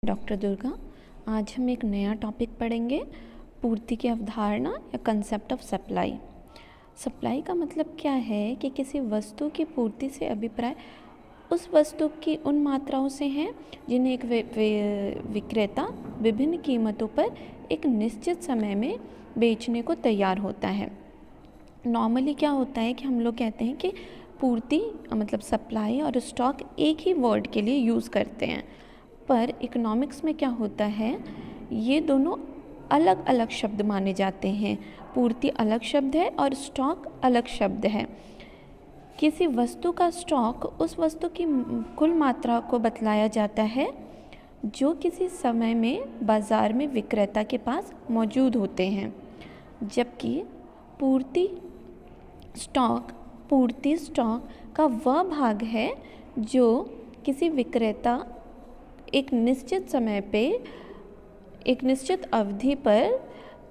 Doctor Durga. आज हम एक नया टॉपिक पढ़ेंगे, पूर्ति की अवधारणा या कंसेप्ट ऑफ सप्लाई। सप्लाई का मतलब क्या है कि किसी वस्तु की पूर्ति से अभिप्राय उस वस्तु की उन मात्राओं से हैं जिन्हें एक विक्रेता विभिन्न कीमतों पर एक निश्चित समय में बेचने को तैयार होता है। नॉर्मली क्या होता है कि हम लोग कहते हैं कि पूर्ति मतलब सप्लाई और स्टॉक एक ही वर्ड के लिए यूज़ करते हैं, पर इकोनॉमिक्स में क्या होता है, ये दोनों अलग अलग शब्द माने जाते हैं। पूर्ति अलग शब्द है और स्टॉक अलग शब्द है। किसी वस्तु का स्टॉक उस वस्तु की कुल मात्रा को बतलाया जाता है जो किसी समय में बाज़ार में विक्रेता के पास मौजूद होते हैं, जबकि पूर्ति स्टॉक का वह भाग है जो किसी विक्रेता एक निश्चित समय पे, एक निश्चित अवधि पर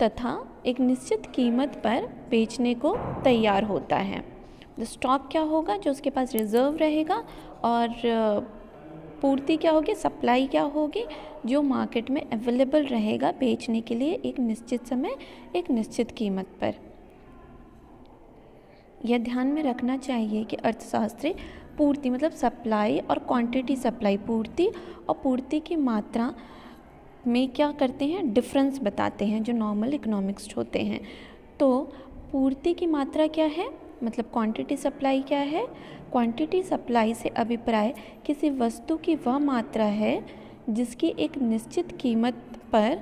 तथा एक निश्चित कीमत पर बेचने को तैयार होता है। तो स्टॉक क्या होगा, जो उसके पास रिजर्व रहेगा, और पूर्ति क्या होगी, सप्लाई क्या होगी, जो मार्केट में अवेलेबल रहेगा बेचने के लिए एक निश्चित समय, एक निश्चित कीमत पर। यह ध्यान में रखना चाहिए कि अर्थशास्त्री पूर्ति मतलब सप्लाई और क्वांटिटी सप्लाई, पूर्ति और पूर्ति की मात्रा में क्या करते हैं, डिफरेंस बताते हैं जो नॉर्मल इकोनॉमिक्स होते हैं। तो पूर्ति की मात्रा क्या है, मतलब क्वांटिटी सप्लाई क्या है। क्वांटिटी सप्लाई से अभिप्राय किसी वस्तु की वह मात्रा है जिसकी एक निश्चित कीमत पर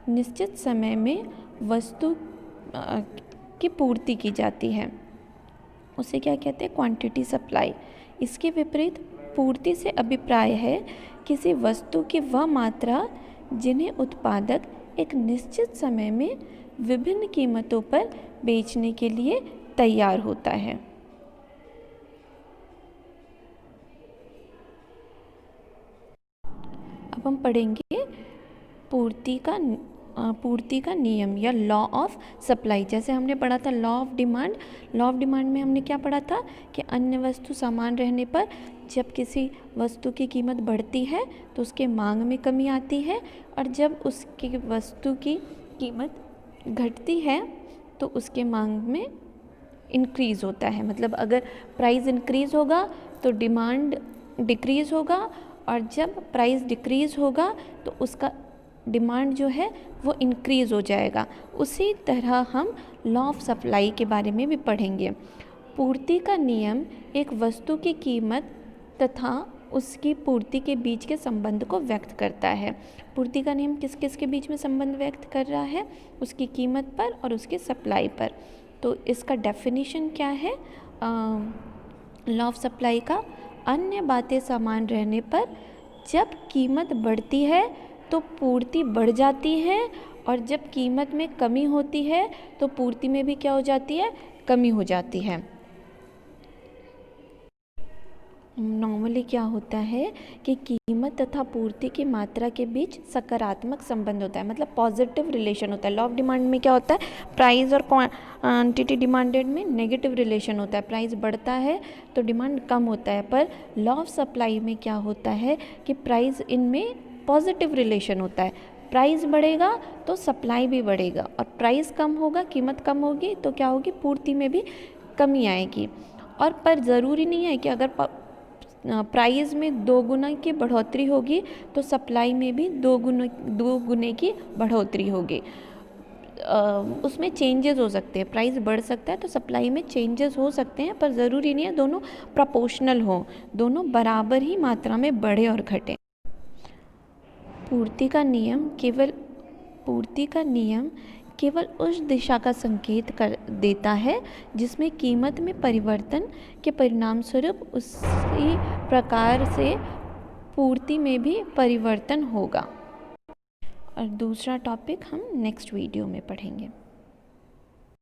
निश्चित समय में वस्तु की पूर्ति की जाती है, उसे क्या कहते हैं, क्वांटिटी सप्लाई। इसके विपरीत पूर्ति से अभिप्राय है किसी वस्तु की वह मात्रा जिन्हें उत्पादक एक निश्चित समय में विभिन्न कीमतों पर बेचने के लिए तैयार होता है। अब हम पढ़ेंगे पूर्ति का नियम या लॉ ऑफ सप्लाई। जैसे हमने पढ़ा था law of demand. Law of demand में हमने क्या पढ़ा था कि अन्य वस्तु समान रहने पर जब किसी वस्तु की कीमत बढ़ती है तो उसके मांग में कमी आती है, और जब उसकी वस्तु की कीमत घटती है तो उसके मांग में इंक्रीज़ होता है। मतलब अगर प्राइस इंक्रीज़ होगा तो डिमांड डिक्रीज़ होगा, और जब प्राइस डिक्रीज़ होगा तो उसका डिमांड जो है वो इंक्रीज़ हो जाएगा। उसी तरह हम लॉ ऑफ सप्लाई के बारे में भी पढ़ेंगे। पूर्ति का नियम एक वस्तु की कीमत तथा उसकी पूर्ति के बीच के संबंध को व्यक्त करता है। पूर्ति का नियम किस किस के बीच में संबंध व्यक्त कर रहा है, उसकी कीमत पर और उसकी सप्लाई पर। तो इसका डेफिनेशन क्या है लॉ ऑफ सप्लाई का, अन्य बातें समान रहने पर जब कीमत बढ़ती है तो पूर्ति बढ़ जाती है, और जब कीमत में कमी होती है तो पूर्ति में भी क्या हो जाती है, कमी हो जाती है। नॉर्मली क्या होता है कि कीमत तथा पूर्ति की मात्रा के बीच सकारात्मक संबंध होता है, मतलब पॉजिटिव रिलेशन होता है। लॉ ऑफ डिमांड में क्या होता है, प्राइस और क्वांटिटी डिमांडेड में नेगेटिव रिलेशन होता है, प्राइस बढ़ता है तो डिमांड कम होता है। पर लॉ ऑफ सप्लाई में क्या होता है कि प्राइस इनमें पॉजिटिव रिलेशन होता है, प्राइस बढ़ेगा तो सप्लाई भी बढ़ेगा, और प्राइस कम होगा, कीमत कम होगी तो क्या होगी, पूर्ति में भी कमी आएगी। और पर ज़रूरी नहीं है कि अगर प्राइस में 2 गुना की बढ़ोतरी होगी तो सप्लाई में भी 2 गुने की बढ़ोतरी होगी। उसमें चेंजेस हो सकते हैं, प्राइस बढ़ सकता है तो सप्लाई में चेंजेस हो सकते हैं, पर ज़रूरी नहीं है दोनों प्रोपोर्शनल हो, दोनों बराबर ही मात्रा में बढ़े और घटे। पूर्ति का नियम केवल उस दिशा का संकेत कर देता है जिसमें कीमत में परिवर्तन के परिणामस्वरूप उसी प्रकार से पूर्ति में भी परिवर्तन होगा। और दूसरा टॉपिक हम नेक्स्ट वीडियो में पढ़ेंगे।